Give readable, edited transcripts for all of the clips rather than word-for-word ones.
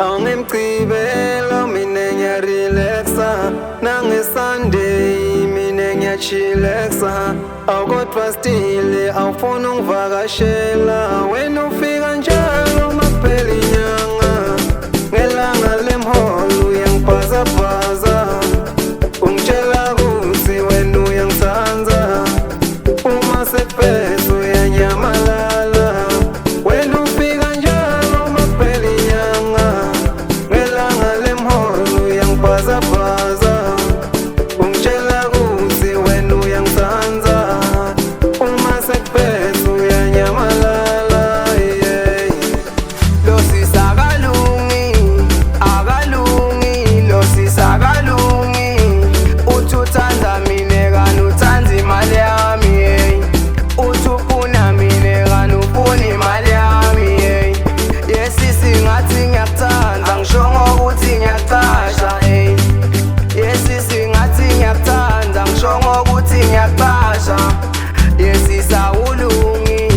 Awungimgcibelo mina ngiyarelaxa, nange-Sunday mina ngiyachillaxa. Awukodwa still awufuna ungivakashela, wena ufika njalo makuphela inyanga. Ngelanga lemholo uyangibhazabhaza, ungitshela kutsi wena uyangisanza. Uma sekubheza uyanyamalala, wena ufika njalo makuphela inyanga. Ngelanga lemholo uyangibhazabhaza, ungitshela kutsi wena uyangisanza. Uma sekubheza uyanyamalala, yeah. Lo sisa akalungi, akalungi, lo sisa akalungi. Uthi uthanda mina kanti uthanda imali yami, hey. Uthi ufuna mina kanti ufuna imali yami, hey. Yesisi ngathi ngiyakuthanda, ngisho ngokuthi ngiyaqasha, hey. Yesisi ngathi ngiyakuthanda, ngisho ngokuthi ngiyaqasha. Yesisi awulungi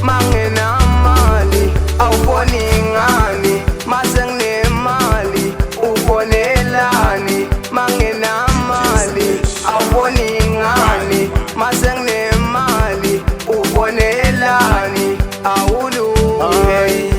mangenamali, awufoni ngani, mase nginemali ufonelani. Mangenamali, awufoni ngani, mase nginemali ufonelani. Awulungi. Ay,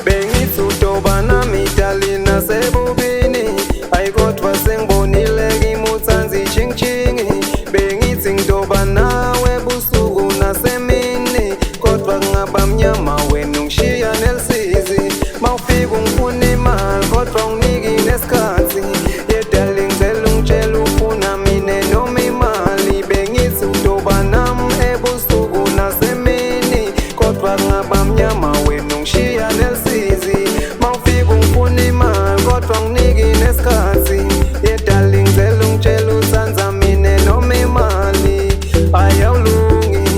bengithi udoba nami idali nasebubini, ayi kodwa sengibonile kimi utsanzi chingchingi. Bengithi ngidoba nawe busuku nasemini, kodwa kungaba mnyama wena ungishiya nelisizi. Mawufika ungifuna imali kodwa unginiki nesikhathi, yeah darling ngicela ungitshela ufuna mina noma imali. Bengithi udoba nami ebusuku nasemini, kodwa kungaba mnyama wena ungishiya nelisizi. Mawufika ungifuna imali kodwa unginiki nesikhathi, yeah darling ngicela ungitshela usanza mina noma imali. Ayawulungi,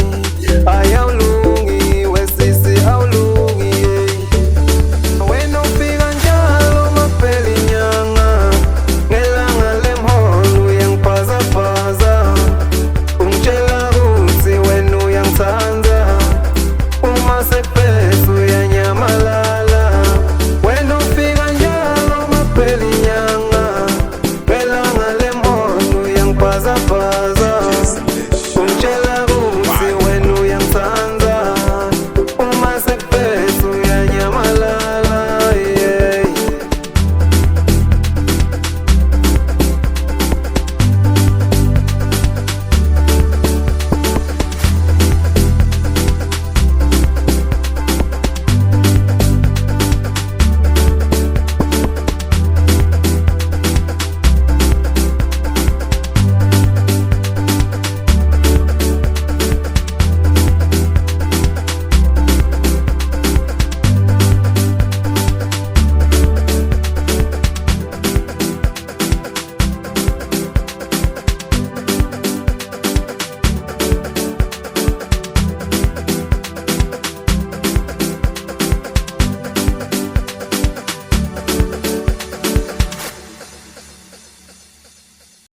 ayawulungi, wesisi awulungi, yeah. Wena ufika njalo makuphela inyanga. Ngelanga lemholo uyangibhazabhaza, ungitshela kutsi wena uyangisanza. Uma sekuphelile